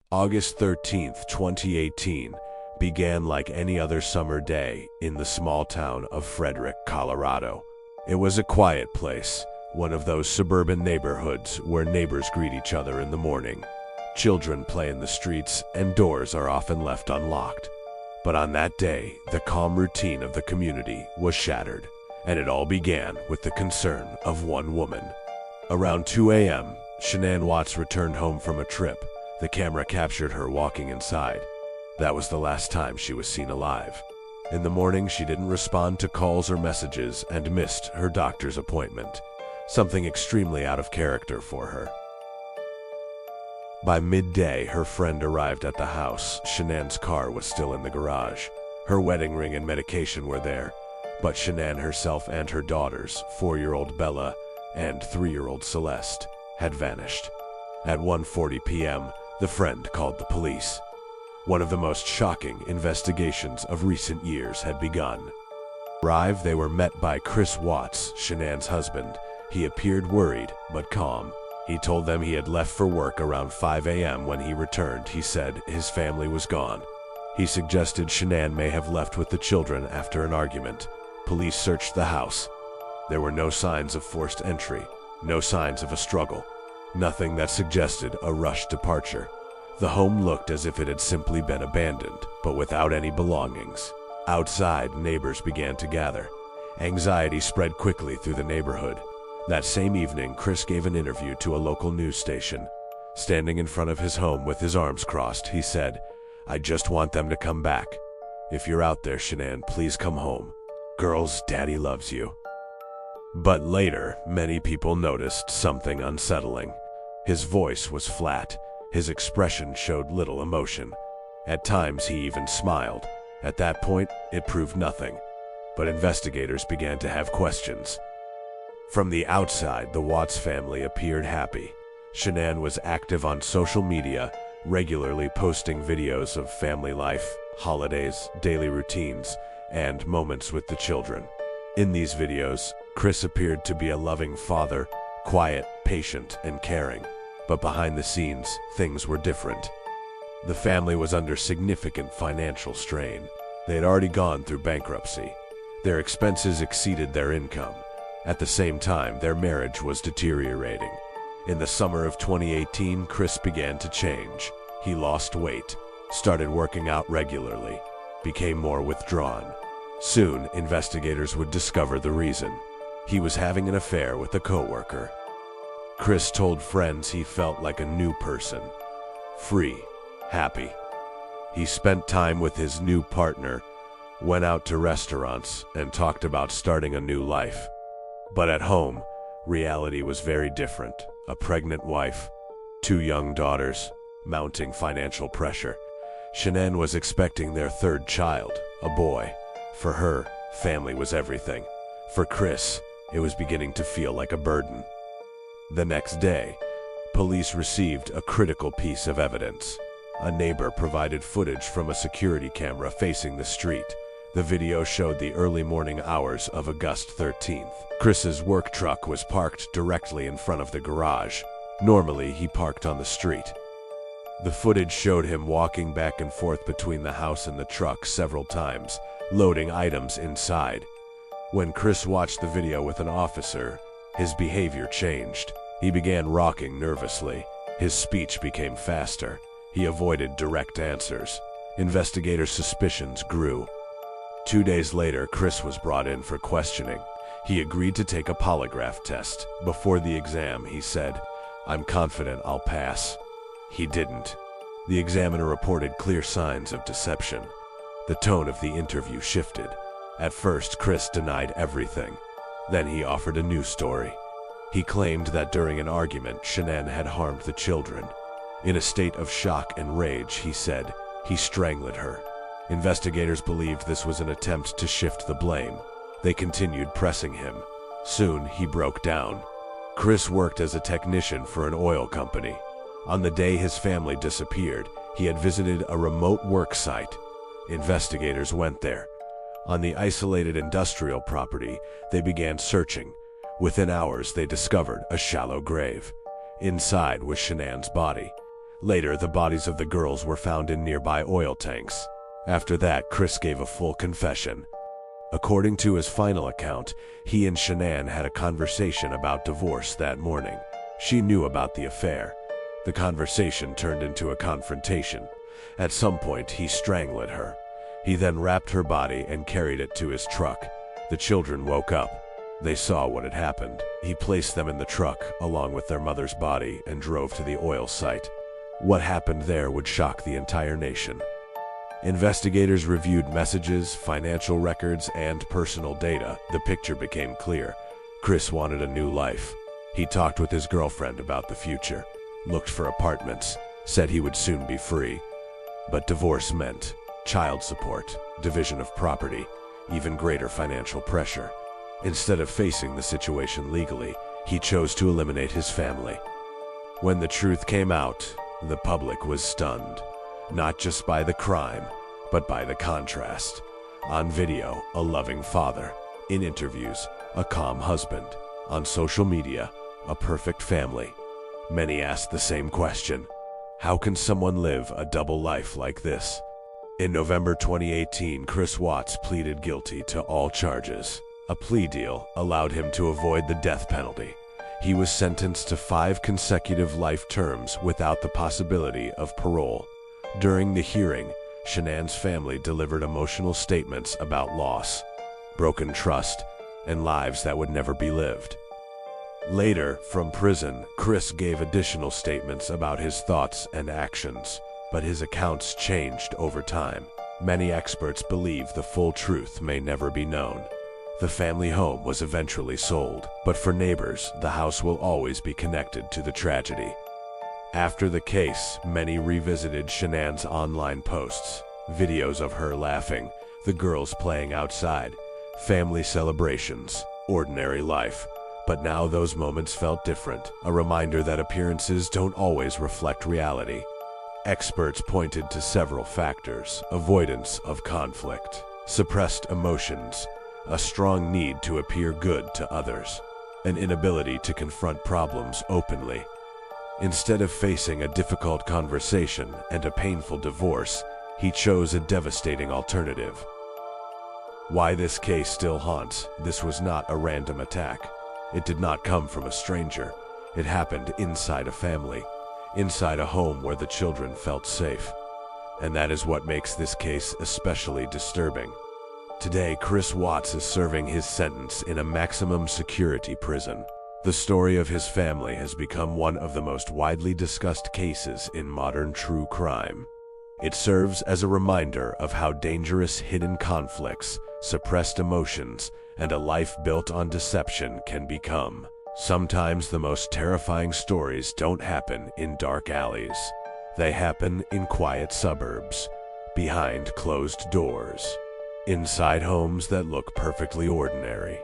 August 13th, 2018, began like any other summer day in the small town of Frederick, Colorado. It was a quiet place, one of those suburban neighborhoods where neighbors greet each other in the morning. Children play in the streets, and doors are often left unlocked. But on that day, the calm routine of the community was shattered, and it all began with the concern of one woman. Around 2 a.m., Shanann Watts returned home from a trip. The camera captured her walking inside. That was the last time she was seen alive. In the morning, she didn't respond to calls or messages and missed her doctor's appointment, something extremely out of character for her. By midday, her friend arrived at the house. Shanann's car was still in the garage. Her wedding ring and medication were there, but Shanann herself and her daughters, 4-year-old Bella and 3-year-old Celeste, had vanished. At 1:40 p.m., the friend called the police. One of the most shocking investigations of recent years had begun. Arrived, they were met by Chris Watts, Shanann's husband. He appeared worried, but calm. He told them he had left for work around 5 a.m. When he returned, he said his family was gone. He suggested Shanann may have left with the children after an argument. Police searched the house. There were no signs of forced entry, no signs of a struggle, nothing that suggested a rushed departure. The home looked as if it had simply been abandoned, but without any belongings. Outside, neighbors began to gather. Anxiety spread quickly through the neighborhood. That same evening, Chris gave an interview to a local news station. Standing in front of his home with his arms crossed, he said, "I just want them to come back. If you're out there, Shanann, please come home. Girls, Daddy loves you." But later, many people noticed something unsettling. His voice was flat. His expression showed little emotion. At times, he even smiled. At that point, it proved nothing. But investigators began to have questions. From the outside, the Watts family appeared happy. Shanann was active on social media, regularly posting videos of family life, holidays, daily routines, and moments with the children. In these videos, Chris appeared to be a loving father, quiet, patient, and caring. But behind the scenes, things were different. The family was under significant financial strain. They had already gone through bankruptcy. Their expenses exceeded their income. At the same time, their marriage was deteriorating. In the summer of 2018, Chris began to change. He lost weight, started working out regularly, became more withdrawn. Soon, investigators would discover the reason. He was having an affair with a coworker. Chris told friends he felt like a new person, free, happy. He spent time with his new partner, went out to restaurants, and talked about starting a new life. But at home, reality was very different. A pregnant wife, 2 young daughters, mounting financial pressure. Shanann was expecting their 3rd child, a boy. For her, family was everything. For Chris, it was beginning to feel like a burden. The next day, police received a critical piece of evidence. A neighbor provided footage from a security camera facing the street. The video showed the early morning hours of August 13th. Chris's work truck was parked directly in front of the garage. Normally, he parked on the street. The footage showed him walking back and forth between the house and the truck several times, loading items inside. When Chris watched the video with an officer, his behavior changed. He began rocking nervously. His speech became faster. He avoided direct answers. Investigators' suspicions grew. 2 days later, Chris was brought in for questioning. He agreed to take a polygraph test. Before the exam, he said, "I'm confident I'll pass." He didn't. The examiner reported clear signs of deception. The tone of the interview shifted. At first, Chris denied everything. Then he offered a new story. He claimed that during an argument, Shanann had harmed the children. In a state of shock and rage, he said, he strangled her. Investigators believed this was an attempt to shift the blame. They continued pressing him. Soon, he broke down. Chris worked as a technician for an oil company. On the day his family disappeared, he had visited a remote work site. Investigators went there. On the isolated industrial property, they began searching. Within hours, they discovered a shallow grave. Inside was Shanann's body. Later, the bodies of the girls were found in nearby oil tanks. After that, Chris gave a full confession. According to his final account, he and Shanann had a conversation about divorce that morning. She knew about the affair. The conversation turned into a confrontation. At some point, he strangled her. He then wrapped her body and carried it to his truck. The children woke up. They saw what had happened. He placed them in the truck along with their mother's body and drove to the oil site. What happened there would shock the entire nation. Investigators reviewed messages, financial records, and personal data. The picture became clear. Chris wanted a new life. He talked with his girlfriend about the future, looked for apartments, said he would soon be free. But divorce meant child support, division of property, even greater financial pressure. Instead of facing the situation legally, he chose to eliminate his family. When the truth came out, the public was stunned, not just by the crime, but by the contrast. On video, a loving father. In interviews, a calm husband. On social media, a perfect family. Many asked the same question: how can someone live a double life like this? In November 2018, Chris Watts pleaded guilty to all charges. A plea deal allowed him to avoid the death penalty. He was sentenced to 5 consecutive life terms without the possibility of parole. During the hearing, Shanann's family delivered emotional statements about loss, broken trust, and lives that would never be lived. Later, from prison, Chris gave additional statements about his thoughts and actions, but his accounts changed over time. Many experts believe the full truth may never be known. The family home was eventually sold, but for neighbors, the house will always be connected to the tragedy. After the case, many revisited Shanann's online posts, videos of her laughing, the girls playing outside, family celebrations, ordinary life. But now those moments felt different, a reminder that appearances don't always reflect reality. Experts pointed to several factors: avoidance of conflict, suppressed emotions, a strong need to appear good to others, an inability to confront problems openly. Instead of facing a difficult conversation and a painful divorce, he chose a devastating alternative. Why this case still haunts: this was not a random attack. It did not come from a stranger. It happened inside a family, inside a home where the children felt safe. And that is what makes this case especially disturbing. Today, Chris Watts is serving his sentence in a maximum security prison. The story of his family has become one of the most widely discussed cases in modern true crime. It serves as a reminder of how dangerous hidden conflicts, suppressed emotions, and a life built on deception can become. Sometimes the most terrifying stories don't happen in dark alleys. They happen in quiet suburbs, behind closed doors, inside homes that look perfectly ordinary.